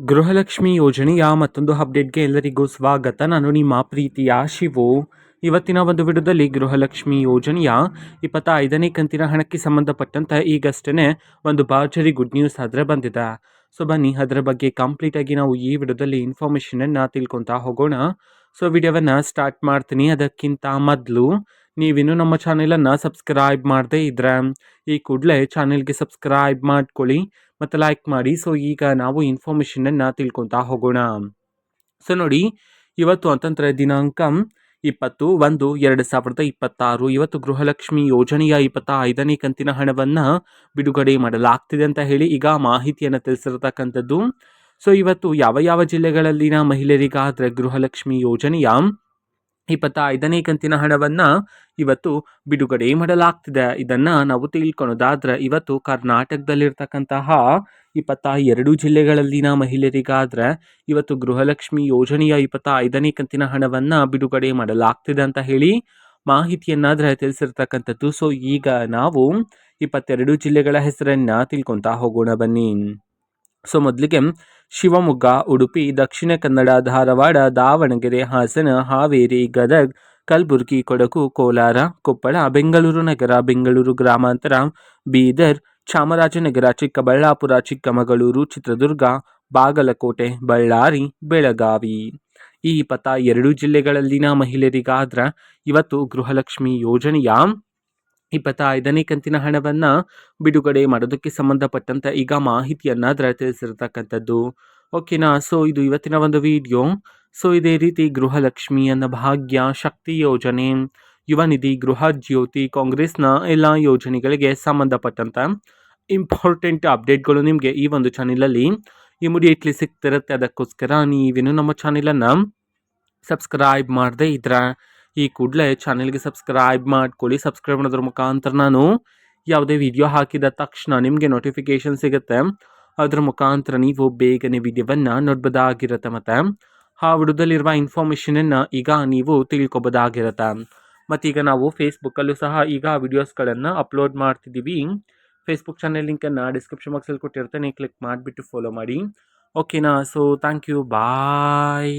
ಗೃಹಲಕ್ಷ್ಮಿ ಯೋಜನೆಯ ಮತ್ತೊಂದು ಅಪ್ಡೇಟ್ಗೆ ಎಲ್ಲರಿಗೂ ಸ್ವಾಗತ. ನಾನು ನಿಮ್ಮ ಪ್ರೀತಿಯ ಶಿವು. ಇವತ್ತಿನ ಒಂದು ವಿಡಿಯೋದಲ್ಲಿ ಗೃಹಲಕ್ಷ್ಮಿ ಯೋಜನೆಯ 25ನೇ ಕಂತಿನ ಹಣಕ್ಕೆ ಸಂಬಂಧಪಟ್ಟಂತೆ ಈಗಷ್ಟೇ ಒಂದು ಭರ್ಜರಿ ಗುಡ್ ನ್ಯೂಸ್ ಆದರೆ ಬಂದಿದೆ. ಸೊ ಬನ್ನಿ ಅದರ ಬಗ್ಗೆ ಕಂಪ್ಲೀಟಾಗಿ ನಾವು ಈ ವಿಡಿಯೋದಲ್ಲಿ ಇನ್ಫಾರ್ಮೇಷನನ್ನು ತಿಳ್ಕೊತಾ ಹೋಗೋಣ. ಸೊ ವಿಡಿಯೋವನ್ನು ಸ್ಟಾರ್ಟ್ ಮಾಡ್ತೀನಿ. ಅದಕ್ಕಿಂತ ಮೊದಲು ನೀವಿನ್ನೂ ನಮ್ಮ ಚಾನೆಲನ್ನು ಸಬ್ಸ್ಕ್ರೈಬ್ ಮಾಡದೇ ಇದ್ದರೆ ಈ ಕೂಡಲೇ ಚಾನೆಲ್ಗೆ ಸಬ್ಸ್ಕ್ರೈಬ್ ಮಾಡ್ಕೊಳ್ಳಿ ಮತ್ತು ಲೈಕ್ ಮಾಡಿ. ಸೊ ಈಗ ನಾವು ಇನ್ಫಾರ್ಮೇಷನನ್ನು ತಿಳ್ಕೊತಾ ಹೋಗೋಣ. ಸೊ ನೋಡಿ, ಇವತ್ತು ಅಂತಂದರೆ ದಿನಾಂಕ 20/1/2026 ಇವತ್ತು ಗೃಹಲಕ್ಷ್ಮಿ ಯೋಜನೆಯ 25ನೇ ಕಂತಿನ ಹಣವನ್ನು ಬಿಡುಗಡೆ ಮಾಡಲಾಗ್ತಿದೆ ಅಂತ ಹೇಳಿ ಈಗ ಮಾಹಿತಿಯನ್ನು ತಿಳಿಸಿರತಕ್ಕಂಥದ್ದು. ಸೊ ಇವತ್ತು ಯಾವ ಯಾವ ಜಿಲ್ಲೆಗಳಲ್ಲಿನ ಮಹಿಳೆಯರಿಗಾದರೆ ಗೃಹಲಕ್ಷ್ಮಿ ಯೋಜನೆಯ 25ನೇ ಕಂತಿನ ಹಣವನ್ನು ಇವತ್ತು ಬಿಡುಗಡೆ ಮಾಡಲಾಗ್ತಿದೆ. ಇದನ್ನು ನಾವು ತಿಳ್ಕೊಳೋದಾದ್ರೆ ಇವತ್ತು ಕರ್ನಾಟಕದಲ್ಲಿರ್ತಕ್ಕಂತಹ 22 ಜಿಲ್ಲೆಗಳಲ್ಲಿನ ಮಹಿಳೆಯರಿಗಾದರೆ ಇವತ್ತು ಗೃಹಲಕ್ಷ್ಮಿ ಯೋಜನೆಯ 25ನೇ ಕಂತಿನ ಹಣವನ್ನು ಬಿಡುಗಡೆ ಮಾಡಲಾಗ್ತಿದೆ ಅಂತ ಹೇಳಿ ಮಾಹಿತಿಯನ್ನಾದರೆ ತಿಳಿಸಿರ್ತಕ್ಕಂಥದ್ದು. ಸೊ ಈಗ ನಾವು 22 ಜಿಲ್ಲೆಗಳ ಹೆಸರನ್ನು ತಿಳ್ಕೊತಾ ಹೋಗೋಣ ಬನ್ನಿ. ಸೊ ಮೊದಲಿಗೆ ಶಿವಮೊಗ್ಗ, ಉಡುಪಿ, ದಕ್ಷಿಣ ಕನ್ನಡ, ಧಾರವಾಡ, ದಾವಣಗೆರೆ, ಹಾಸನ, ಹಾವೇರಿ, ಗದಗ್, ಕಲಬುರಗಿ, ಕೊಡಗು, ಕೋಲಾರ, ಕೊಪ್ಪಳ, ಬೆಂಗಳೂರು ನಗರ, ಬೆಂಗಳೂರು ಗ್ರಾಮಾಂತರ, ಬೀದರ್, ಚಾಮರಾಜನಗರ, ಚಿಕ್ಕಬಳ್ಳಾಪುರ, ಚಿಕ್ಕಮಗಳೂರು, ಚಿತ್ರದುರ್ಗ, ಬಾಗಲಕೋಟೆ, ಬಳ್ಳಾರಿ, ಬೆಳಗಾವಿ ಈ 22 ಜಿಲ್ಲೆಗಳಲ್ಲಿನ ಮಹಿಳೆಯರಿಗಾದ್ರೆ ಇವತ್ತು ಗೃಹಲಕ್ಷ್ಮಿ ಯೋಜನೆಯ 25ನೇ ಕಂತಿನ ಹಣವನ್ನು ಬಿಡುಗಡೆ ಮಾಡೋದಕ್ಕೆ ಸಂಬಂಧಪಟ್ಟಂತೆ ಈಗ ಮಾಹಿತಿಯನ್ನಾದರೆ ತಿಳಿಸಿರ್ತಕ್ಕಂಥದ್ದು. ಓಕೆನಾ. ಸೊ ಇದು ಇವತ್ತಿನ ಒಂದು ವಿಡಿಯೋ. ಸೊ ಇದೇ ರೀತಿ ಗೃಹಲಕ್ಷ್ಮಿ ಅನ್ನಭಾಗ್ಯ, ಶಕ್ತಿ ಯೋಜನೆ, ಯುವ ನಿಧಿ, ಗೃಹ ಜ್ಯೋತಿ, ಕಾಂಗ್ರೆಸ್ನ ಎಲ್ಲ ಯೋಜನೆಗಳಿಗೆ ಸಂಬಂಧಪಟ್ಟಂತೆ ಇಂಪಾರ್ಟೆಂಟ್ ಅಪ್ಡೇಟ್ಗಳು ನಿಮಗೆ ಈ ಒಂದು ಚಾನೆಲಲ್ಲಿ ಇಮಿಡಿಯೇಟ್ಲಿ ಸಿಗ್ತಿರುತ್ತೆ. ಅದಕ್ಕೋಸ್ಕರ ನೀವೇನು ನಮ್ಮ ಚಾನೆಲನ್ನು ಸಬ್ಸ್ಕ್ರೈಬ್ ಮಾಡದೇ ಇದ್ರೆ ಈ ಕೂಡಲೇ ಚಾನೆಲ್ಗೆ ಸಬ್ಸ್ಕ್ರೈಬ್ ಮಾಡ್ಕೊಳ್ಳಿ. ಸಬ್ಸ್ಕ್ರೈಬ್ ಮಾಡೋದ್ರ ಮುಖಾಂತರ ನಾನು ಯಾವುದೇ ವಿಡಿಯೋ ಹಾಕಿದ ತಕ್ಷಣ ನಿಮಗೆ ನೋಟಿಫಿಕೇಶನ್ ಸಿಗುತ್ತೆ. ಅದರ ಮುಖಾಂತರ ನೀವು ಬೇಗನೆ ವಿಡಿಯೋವನ್ನು ನೋಡ್ಬೋದಾಗಿರುತ್ತೆ ಮತ್ತು ಆ ವಿಡಿಯೋದಲ್ಲಿರುವ ಇನ್ಫಾರ್ಮೇಷನನ್ನು ಈಗ ನೀವು ತಿಳ್ಕೊಬೋದಾಗಿರುತ್ತೆ. ಮತ್ತೀಗ ನಾವು ಫೇಸ್ಬುಕ್ಕಲ್ಲೂ ಸಹ ಈಗ ವಿಡಿಯೋಸ್ಗಳನ್ನು ಅಪ್ಲೋಡ್ ಮಾಡ್ತಿದ್ದೀವಿ. ಫೇಸ್ಬುಕ್ ಚಾನೆಲ್ ಲಿಂಕನ್ನು ಡಿಸ್ಕ್ರಿಪ್ಷನ್ ಬಾಕ್ಸಲ್ಲಿ ಕೊಟ್ಟಿರ್ತೇನೆ, ಕ್ಲಿಕ್ ಮಾಡಿಬಿಟ್ಟು ಫಾಲೋ ಮಾಡಿ. ಓಕೆನಾ. So thank you, bye.